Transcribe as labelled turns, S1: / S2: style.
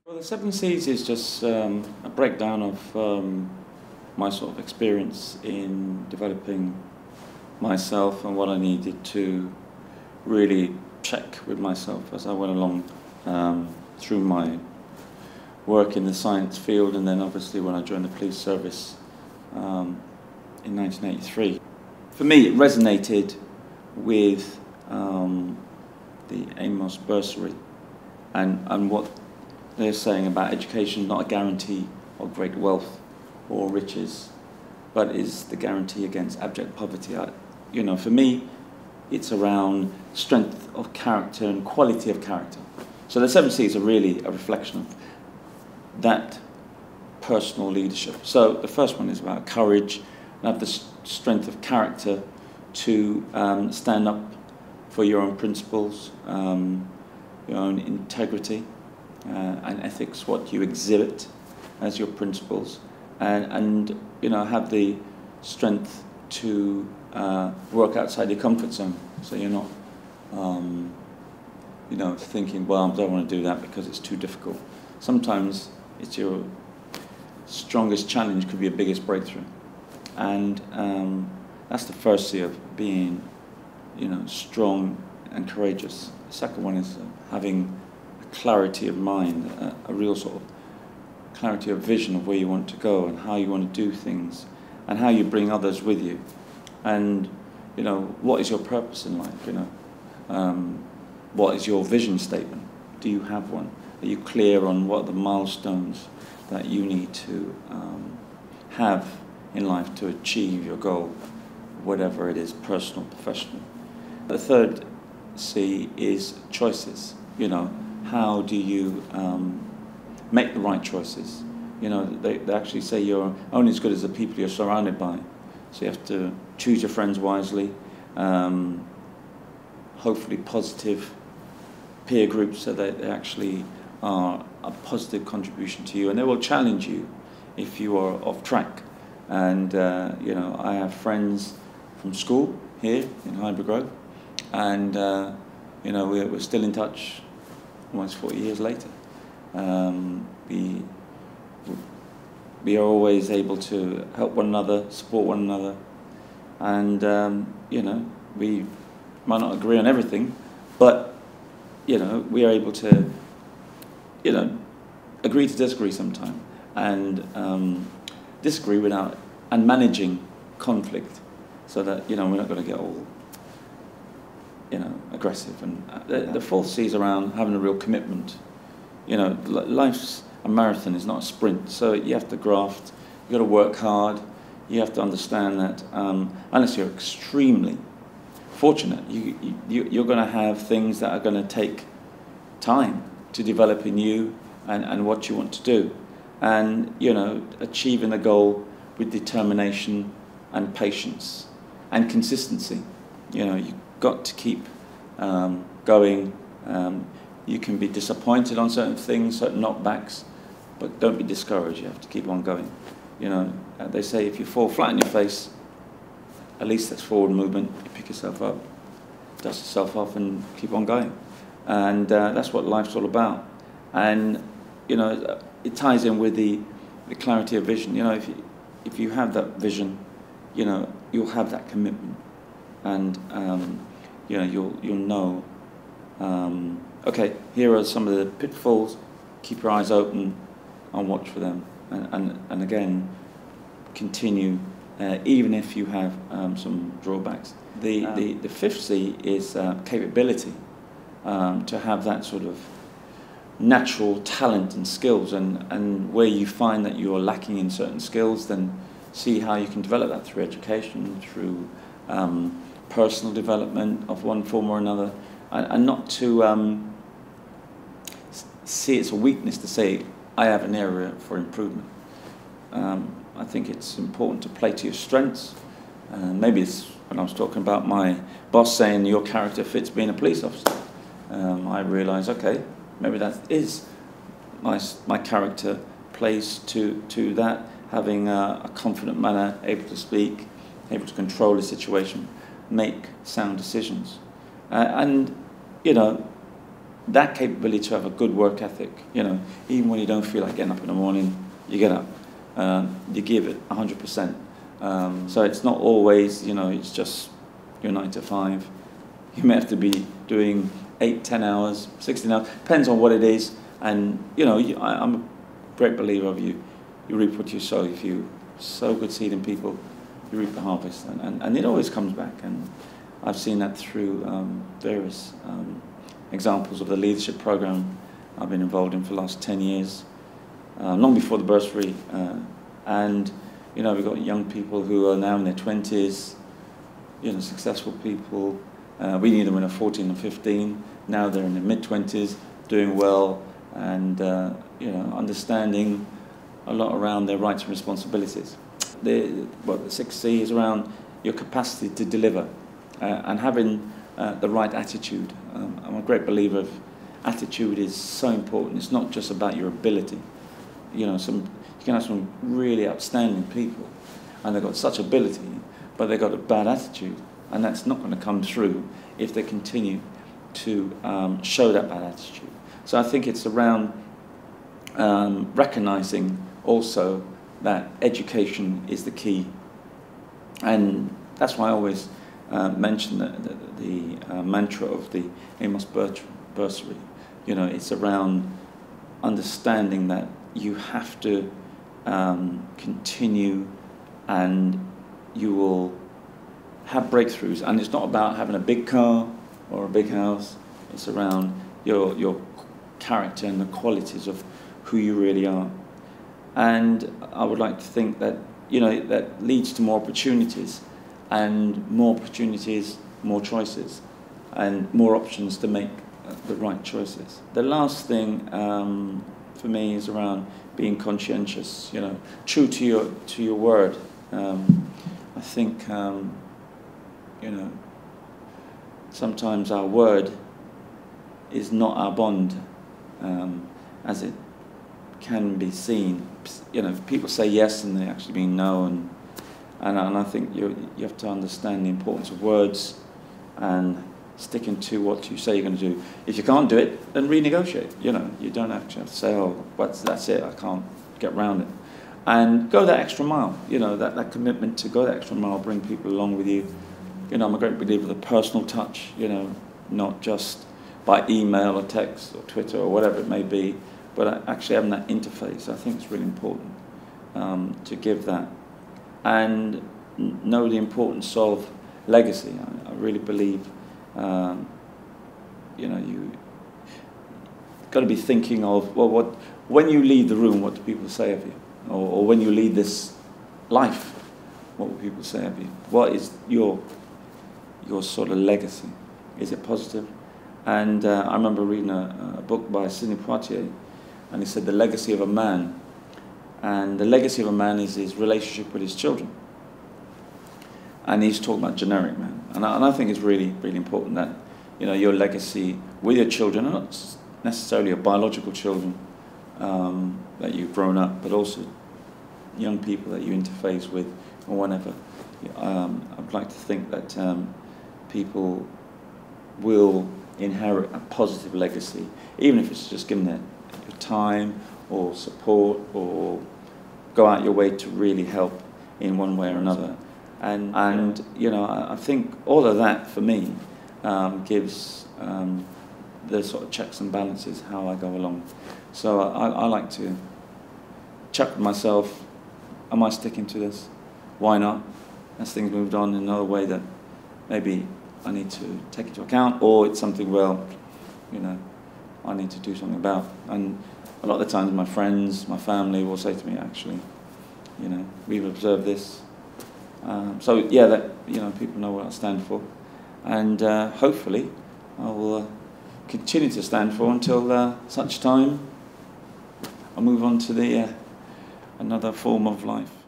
S1: Well, the Seven Seas is just a breakdown of my sort of experience in developing myself and what I needed to really check with myself as I went along through my work in the science field, and then obviously when I joined the police service in 1983. For me, it resonated with the Amos Bursary and what they're saying about education, not a guarantee of great wealth or riches, but is the guarantee against abject poverty. For me, it's around strength of character and quality of character. So the Seven C's are really a reflection of that personal leadership. So the first one is about courage, and have the strength of character to stand up for your own principles, your own integrity, and ethics, what you exhibit as your principles, and have the strength to work outside your comfort zone. So you're not, thinking, well, I don't want to do that because it's too difficult. Sometimes it's your strongest challenge could be your biggest breakthrough, and that's the first C of being, strong and courageous. The second one is having clarity of mind, a real sort of clarity of vision of where you want to go and how you want to do things and how you bring others with you, and what is your purpose in life. What is your vision statement? Do you have one? Are you clear on what are the milestones that you need to have in life to achieve your goal, whatever it is, personal, professional? The third C is choices. How do you make the right choices? They actually say you're only as good as the people you're surrounded by. So you have to choose your friends wisely, hopefully positive peer groups so that they actually are a positive contribution to you, and they will challenge you if you are off track. And I have friends from school here in Highbury Grove, and we're still in touch almost 40 years later. We are always able to help one another, support one another, and we might not agree on everything, but we are able to agree to disagree sometime, and disagree without, and managing conflict so that we're not going to get all aggressive. And the fourth C is around having a real commitment. Life's a marathon, it's not a sprint, so you have to graft, you've got to work hard, you have to understand that unless you're extremely fortunate, you're going to have things that are going to take time to develop in you and what you want to do, and achieving the goal with determination and patience and consistency. You've got to keep going. You can be disappointed on certain things, certain knockbacks, but don't be discouraged. You have to keep on going. They say if you fall flat on your face, at least that's forward movement. You pick yourself up, dust yourself off, and keep on going. And that's what life's all about. And it ties in with the clarity of vision. If you have that vision, you'll have that commitment, and you'll know. Okay, here are some of the pitfalls. Keep your eyes open and watch for them, and again, continue even if you have some drawbacks. The fifth C is capability, to have that sort of natural talent and skills, and where you find that you are lacking in certain skills, then see how you can develop that through education, through personal development of one form or another, and not to see it's a weakness to say, I have an area for improvement. I think it's important to play to your strengths. Maybe it's when I was talking about my boss saying your character fits being a police officer. I realised, okay, maybe that is my character plays to that, having a confident manner, able to speak, able to control the situation, make sound decisions. And that capability to have a good work ethic, even when you don't feel like getting up in the morning, you get up, you give it 100%. So it's not always, it's just your 9 to 5. You may have to be doing 8, 10 hours, 16 hours, depends on what it is. And, I'm a great believer of you reap what you sow. If you sow good seed in people, you reap the harvest. And it always comes back. And I've seen that through various examples of the leadership program I've been involved in for the last 10 years, long before the bursary. And, we've got young people who are now in their 20s, successful people. We knew them when they were 14 and 15. Now they're in their mid-20s, doing well, and, understanding a lot around their rights and responsibilities. The 6C is around your capacity to deliver and having the right attitude. I'm a great believer of attitude is so important. It's not just about your ability. You can have some really outstanding people, and they've got such ability, but they've got a bad attitude, and that's not going to come through if they continue to show that bad attitude. So I think it's around recognizing also that education is the key, and that's why I always mention the mantra of the Amos Bursary. It's around understanding that you have to continue, and you will have breakthroughs. And it's not about having a big car or a big house. It's around your character and the qualities of who you really are. And I would like to think that that leads to more opportunities, and more opportunities, more choices, and more options to make the right choices. The last thing for me is around being conscientious, true to your word. I think sometimes our word is not our bond, as it can be seen. People say yes and they actually mean no, and I think you have to understand the importance of words and sticking to what you say you're going to do. If you can't do it, then renegotiate. You don't actually have to say, oh, but that's it, I can't get around it. And go that extra mile. That commitment to go that extra mile, bring people along with you. I'm a great believer of the personal touch. Not just by email or text or Twitter or whatever it may be, but actually having that interface. I think it's really important to give that, and know the importance of legacy. I really believe you got to be thinking of, well, when you leave the room, what do people say of you? Or when you leave this life, what will people say of you? What is your sort of legacy? Is it positive? And I remember reading a book by Sidney Poitier, and he said the legacy of a man, and the legacy of a man is his relationship with his children. And he's talking about generic man, and I think it's really, really important that your legacy with your children, not necessarily your biological children that you've grown up, but also young people that you interface with or whatever. I'd like to think that people will inherit a positive legacy, even if it's just giving their time or support, or go out your way to really help in one way or another. And I think all of that for me gives the sort of checks and balances how I go along. So I like to check with myself, am I sticking to this? Why not? As things moved on in another way that maybe I need to take into account, or it's something, well, I need to do something about. And a lot of the times my friends, my family will say to me, actually, we've observed this. So yeah, that people know what I stand for, and hopefully I will continue to stand for until such time I move on to the another form of life.